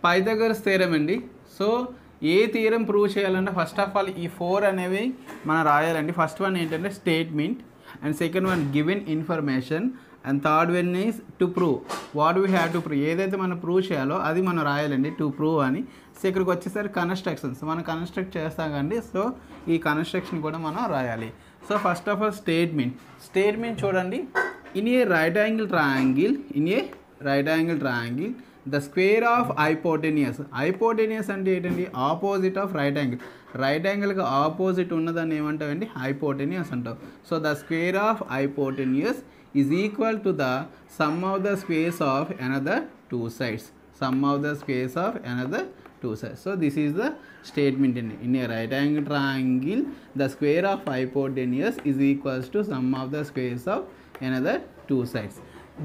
Pythagoras theorem అండి. So ఏ theorem prove చేయాలంటే first of all ఈ 4 అనేవి మనం రాయాలండి. ఫస్ట్ వన్ ఏంటంటే statement, and second one given information, and third one is to prove what we have to prove. ఏదైతే మనం prove చేయాలో అది మనం రాయాలండి టు ప్రూవ్ అని. సో ఇక్కడికి వచ్చేసరికి కన్స్ట్రక్షన్స్ మనం కన్స్ట్రక్ట్ చేస్తాం కండి. సో ఈ కన్స్ట్రక్షన్ కూడా మనం రాయాలి. So first of all statement చూడండి. In a right angle triangle the square of hypotenuse అంటే ఏంటండి? ఆపోజిట్ ఆఫ్ రైట్ యాంగిల్కి ఆపోజిట్ ఉన్నదాన్ని ఏమంటామండి? హైపోటెనియస్ అంటాం. So the square of hypotenuse is equal to the sum of the squares of another two sides. So this is the statement in a right angle triangle the square of hypotenuse is equals to sum of the squares of another two sides.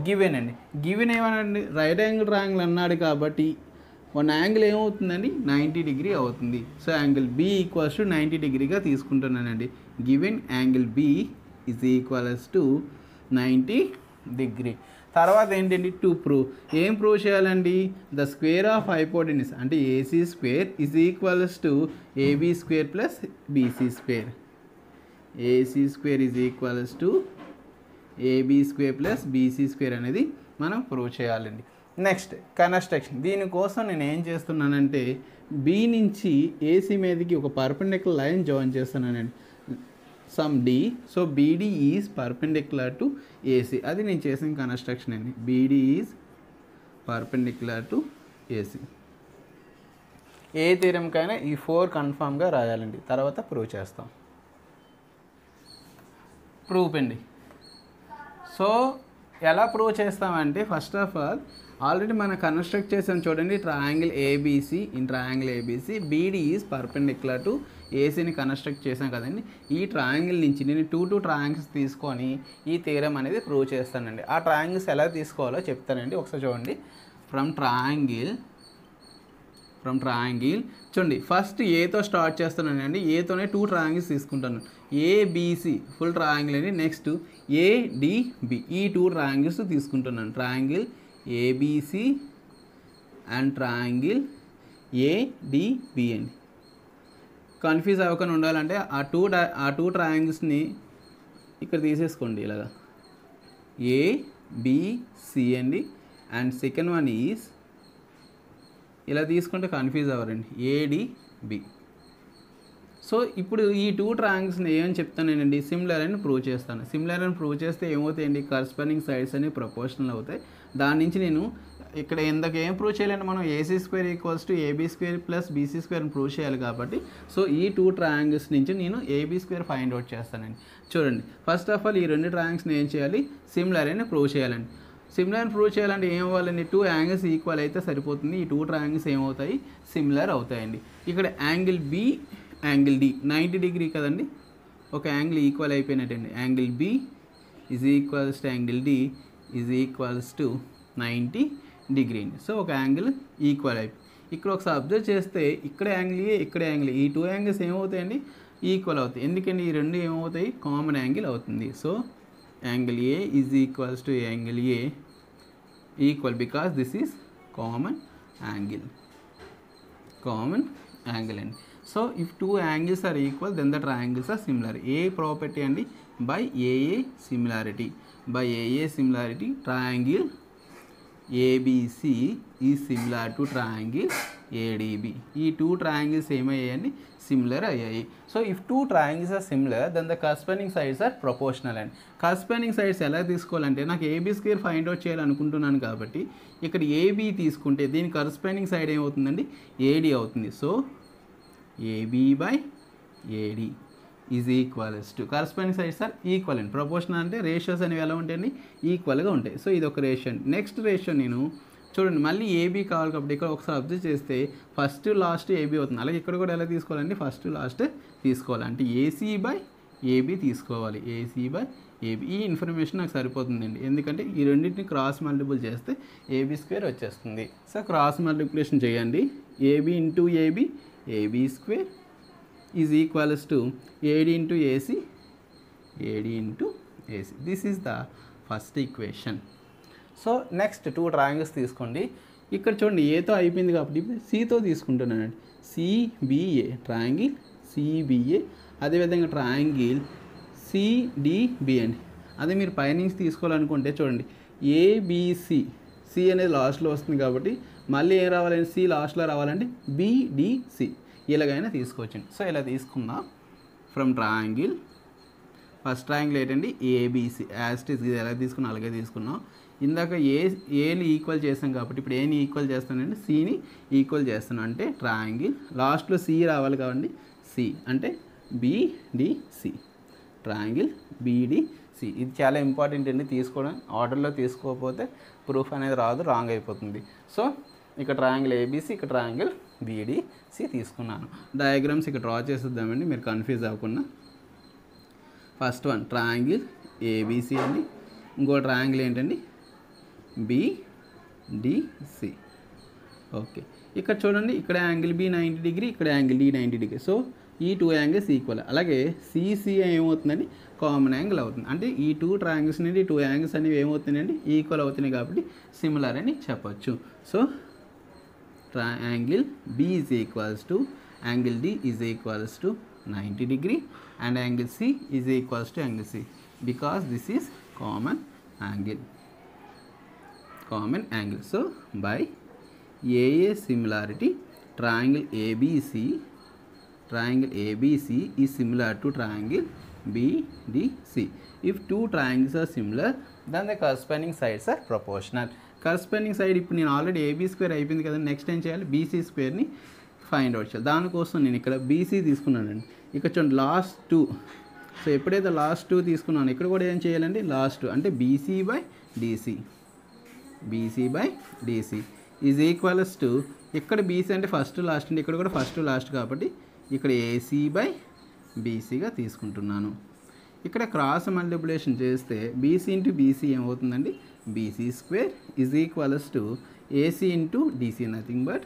Given అండి. Given ఏమనండి? Right angle triangle అన్నాడు కాబట్టి one angle ఏమవుతుందండి? 90 degree అవుతుంది. So angle B equals to 90 డిగ్రీగా తీసుకుంటున్నానండి. Given angle B is equals to 90 degree. తర్వాత ఏంటండి? To prove. ఏం ప్రూవ్ చేయాలండి? ద స్క్వేర్ ఆఫ్ హైపోటెన్యూస్ అంటే AC square is equals to AB square plus BC square. AC square is equals to AB square plus BC square అనేది మనం prove చేయాలండి. Next construction. దీనికోసం నేను ఏం చేస్తున్నానంటే బి నుంచి ఏసీ మీదకి ఒక పర్పెండిక్యులర్ లైన్ జాయిన్ చేస్తున్నానండి. Some D. So BD is perpendicular to AC. అది నేను చేసిన కన్స్ట్రక్షన్ అండి. BD is perpendicular to AC. ఏ థియరంకైనా ఈ 4 కన్ఫామ్గా రాయాలండి. తర్వాత ప్రూవ్ చేస్తాం. ప్రూఫ్ అండి. సో ఎలా ప్రూవ్ చేస్తామంటే ఫస్ట్ ఆఫ్ ఆల్ ఆల్రెడీ మనం కన్స్ట్రక్ట్ చేసాం చూడండి. Triangle ABC. In triangle ABC BD is perpendicular to ఏసీని కన్స్ట్రక్ట్ చేసాం కదండి. ఈ ట్రయాంగిల్ నుంచి నేను 2 ట్రయాంగిల్స్ తీసుకొని ఈ థియరం అనేది ప్రూవ్ చేస్తానండి. ఆ ట్రయాంగిల్స్ ఎలా తీసుకోవాలో చెప్తానండి. ఒకసారి చూడండి. ఫ్రమ్ ట్రయాంగిల్ చూడండి. ఫస్ట్ ఏతో స్టార్ట్ చేస్తానండి. ఏతోనే 2 ట్రయాంగిల్స్ తీసుకుంటాను. ఏబిసి ఫుల్ ట్రయాంగిల్ అండి. నెక్స్ట్ ఏడిబి ఈ 2 ట్రయాంగిల్స్ తీసుకుంటున్నాను. Triangle ABC and triangle ADB అండి. కన్ఫ్యూజ్ అవ్వకుండా ఉండాలంటే ఆ టూ ట్రయాంగిల్స్ని ఇక్కడ తీసేసుకోండి ఇలాగా. ఏబిసి అండి. అండ్ సెకండ్ వన్ ఈజ్ ఇలా తీసుకుంటే కన్ఫ్యూజ్ అవ్వరండి. ఏడిబి. సో ఇప్పుడు ఈ 2 ట్రయాంగిల్స్ని ఏమని చెప్తానండి? సిమిలర్ అని ప్రూవ్ చేస్తాను. సిమిలర్ అని ప్రూవ్ చేస్తే ఏమవుతాయండి? కరస్పాండింగ్ సైడ్స్ అనేవి ప్రపోర్షనల్ అవుతాయి. దాని నుంచి నేను ఇక్కడ ఎందుకు ఏం ప్రూవ్ చేయాలంటే మనం AC square equals to AB square plus BC స్క్వేర్ని ప్రూవ్ చేయాలి కాబట్టి సో ఈ 2 ట్రయాంగిల్స్ నుంచి నేను ఏబీ స్క్వేర్ ఫైండ్ అవుట్ చేస్తానండి. చూడండి. ఫస్ట్ ఆఫ్ ఆల్ ఈ 2 ట్రయాంగిల్స్ని ఏం చేయాలి? సిమిలర్ అని ప్రూవ్ చేయాలండి. సిమిలర్ ప్రూవ్ చేయాలంటే ఏం అవ్వాలండి? 2 యాంగిల్స్ ఈక్వల్ అయితే సరిపోతుంది. ఈ 2 ట్రయాంగిల్స్ ఏమవుతాయి? సిమిలర్ అవుతాయండి. ఇక్కడ angle B angle D 90 degree కదండి. ఒక యాంగిల్ ఈక్వల్ అయిపోయినట్టండి. Angle B is equals to angle D is equals to 90 degree అండి. సో ఒక యాంగిల్ ఈక్వల్ అయిపోయి ఇక్కడ ఒకసారి అబ్జర్వ్ చేస్తే ఇక్కడ యాంగిల్ ఏ ఇక్కడ యాంగిల్ ఈ 2 యాంగిల్స్ ఏమవుతాయండి? ఈక్వల్ అవుతాయి. ఎందుకంటే ఈ 2 ఏమవుతాయి? కామన్ యాంగిల్ అవుతుంది. So angle A is equals to angle A equal because this is common angle అండి. So if 2 angles are equal then the triangles are similar. ఏ property అండి? By AA similarity triangle ABC is similar to triangle ADB. ఈ 2 triangles ఏమయ్యాయండి? Similar అయ్యాయి. So if 2 triangles are similar then the corresponding sides are proportional అండి. Corresponding sides ఎలా తీసుకోవాలంటే నాకు AB square find out చేయాలనుకుంటున్నాను కాబట్టి ఇక్కడ ఏబీ తీసుకుంటే దీని కరస్పాండింగ్ సైడ్ ఏమవుతుందండి? ఏడి అవుతుంది. So AB by AD is equals to corresponding sides are equal అండి. ప్రపోర్షనల్ అంటే రేషియోస్ అనేవి ఎలా ఉంటాయండి? ఈక్వల్గా ఉంటాయి. సో ఇది ఒక రేషియో అండి. నెక్స్ట్ రేషియో నేను చూడండి మళ్ళీ ఏబీ కావాలి కాబట్టి ఇక్కడ ఒకసారి అబ్జర్వ్ చేస్తే ఫస్ట్ లాస్ట్ ఏబీ అవుతుంది. అలాగే ఇక్కడ కూడా ఎలా తీసుకోవాలండి? ఫస్ట్ లాస్ట్ తీసుకోవాలి. అంటే ఏసీ బై ఏబీ తీసుకోవాలి. AC by AB. ఈ ఇన్ఫర్మేషన్ నాకు సరిపోతుందండి. ఎందుకంటే ఈ రెండింటిని క్రాస్ మల్టిపుల్ చేస్తే ఏబీ స్క్వేర్ వచ్చేస్తుంది. సో క్రాస్ మల్టిప్లికేషన్ చేయండి. AB into AB square is equals to AD into AC this is the first equation. So next 2 triangles తీసుకోండి. ఇక్కడ చూడండి ఏతో అయిపోయింది కాబట్టి ఇప్పుడు సితో తీసుకుంటున్నానండి. సిబిఏ ట్రయాంగిల్ సిబిఏ, అదేవిధంగా ట్రయాంగిల్ సిడిబి అండి. అదే మీరు పైనుంచి తీసుకోవాలనుకుంటే చూడండి ఏబిసి, సి అనేది లాస్ట్లో వస్తుంది కాబట్టి మళ్ళీ ఏం రావాలంటే సి లాస్ట్లో రావాలంటే బిడిసి ఇలాగైనా తీసుకోవచ్చండి. సో ఇలా తీసుకుందాం. ఫ్రమ్ ట్రయాంగిల్ ఫస్ట్ ట్రయాంగిల్ ఏంటండి ఏబిసి, యాస్టిస్ ఇది ఎలా తీసుకున్నా అలాగే తీసుకున్నాం. ఇందాక ఏని ఈక్వల్ చేస్తాం కాబట్టి ఇప్పుడు ఏని ఈక్వల్ చేస్తానండి సిని ఈక్వల్ చేస్తాను. అంటే ట్రయాంగిల్ లాస్ట్లో సి రావాలి కాబట్టి సి అంటే బిడిసి, ట్రయాంగిల్ బిడిసి. ఇది చాలా ఇంపార్టెంట్ అండి తీసుకోవడం. ఆర్డర్లో తీసుకోకపోతే ప్రూఫ్ అనేది రాదు, రాంగ్ అయిపోతుంది. సో ఇక్కడ ట్రయాంగిల్ ఏబిసి, ఇక్కడ ట్రయాంగిల్ బిడిసి తీసుకున్నాను. డయాగ్రామ్స్ ఇక్కడ డ్రా చేసేద్దామండి మీరు కన్ఫ్యూజ్ అవ్వకుండా. ఫస్ట్ వన్ ట్రయాంగిల్ ఏబిసి అండి, ఇంకో ట్రయాంగిల్ ఏంటండి బిడిసి. ఓకే, ఇక్కడ చూడండి ఇక్కడ యాంగిల్ బి 90 డిగ్రీ, ఇక్కడ యాంగిల్ డి 90 డిగ్రీ. సో ఈ టూ యాంగిల్స్ ఈక్వల్. అలాగే సిసి ఏమవుతుందండి కామన్ యాంగిల్ అవుతుంది. అంటే ఈ టూ ట్రయాంగిల్స్ నుండి టూ యాంగిల్స్ అనేవి ఏమవుతున్నాయండి ఈక్వల్ అవుతున్నాయి కాబట్టి సిమిలర్ అని చెప్పొచ్చు. So triangle B is equals to angle D is equals to 90 degree and angle C is equals to angle C because this is common angle. So by AA similarity, triangle ABC is similar to triangle BDC. If two triangles are similar, then the corresponding sides are proportional. Corresponding side ఇప్పుడు నేను already AB square అయిపోయింది కదా, next ఏం చేయాలి BC స్క్వేర్ని find out చేయాలి. దానికోసం నేను ఇక్కడ BC తీసుకున్నానండి. ఇక్కడ చూడండి లాస్ట్ 2. సో ఎప్పుడైతే లాస్ట్ 2 తీసుకున్నాను ఇక్కడ కూడా ఏం చేయాలండి లాస్ట్ 2 అంటే BC by DC is equals to ఇక్కడ BC అంటే ఫస్ట్ లాస్ట్ అండి, ఇక్కడ కూడా ఫస్ట్ లాస్ట్ కాబట్టి ఇక్కడ AC బై BCగా తీసుకుంటున్నాను. ఇక్కడ క్రాస్ మల్టిప్లికేషన్ చేస్తే BC ఇంటూ BC ఏమవుతుందండి BC square is equals to AC into DC, nothing but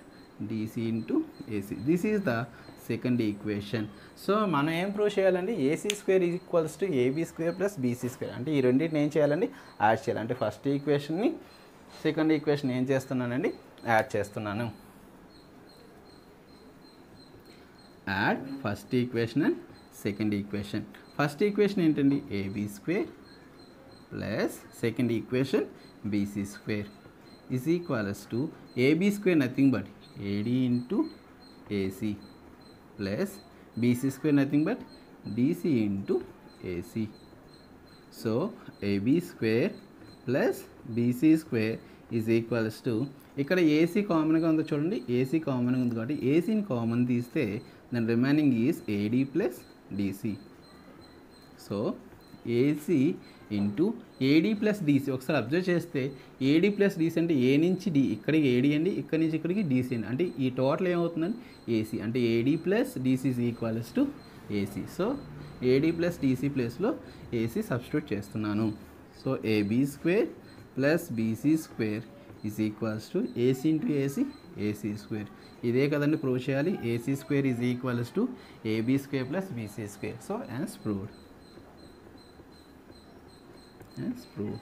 DC into AC. This is the second equation. So మనం ఏం ప్రూవ్ చేయాలండి AC square is equals to AB square plus BC square. అంటే ఈ రెండింటిని ఏం చేయాలండి add చేయాలి. అంటే ఫస్ట్ ఈక్వేషన్ని సెకండ్ ఈక్వేషన్ ఏం చేస్తున్నానండి యాడ్ చేస్తున్నాను. Add first equation and second equation. First equation ఏంటండి AB square plus second equation BC square is equals to AB square nothing but AD into AC plus BC square nothing but DC into AC. So AB square plus BC square is equals to ఇక్కడ AC కామన్గా ఉందో చూడండి, AC కామన్గా ఉంది కాబట్టి ACని common తీస్తే దాని remaining is AD plus DC. So AC into AD plus DC. ఒకసారి అబ్జర్వ్ చేస్తే AD ప్లస్ DC అంటే ఏ నుంచి D, ఇక్కడికి AD అండి, ఇక్కడి నుంచి ఇక్కడికి DC అండి. అంటే ఈ టోటల్ ఏమవుతుందండి AC. అంటే AD plus DC is equals to AC. So AD plus DC ప్లేస్లో AC సబ్స్టిట్యూట్ చేస్తున్నాను. So AB square plus BC square is equals to AC into AC square. ఇదే కదండి ప్రూవ్ చేయాలి. AC square is equals to AB square plus BC square. So as proved. Yes, proof.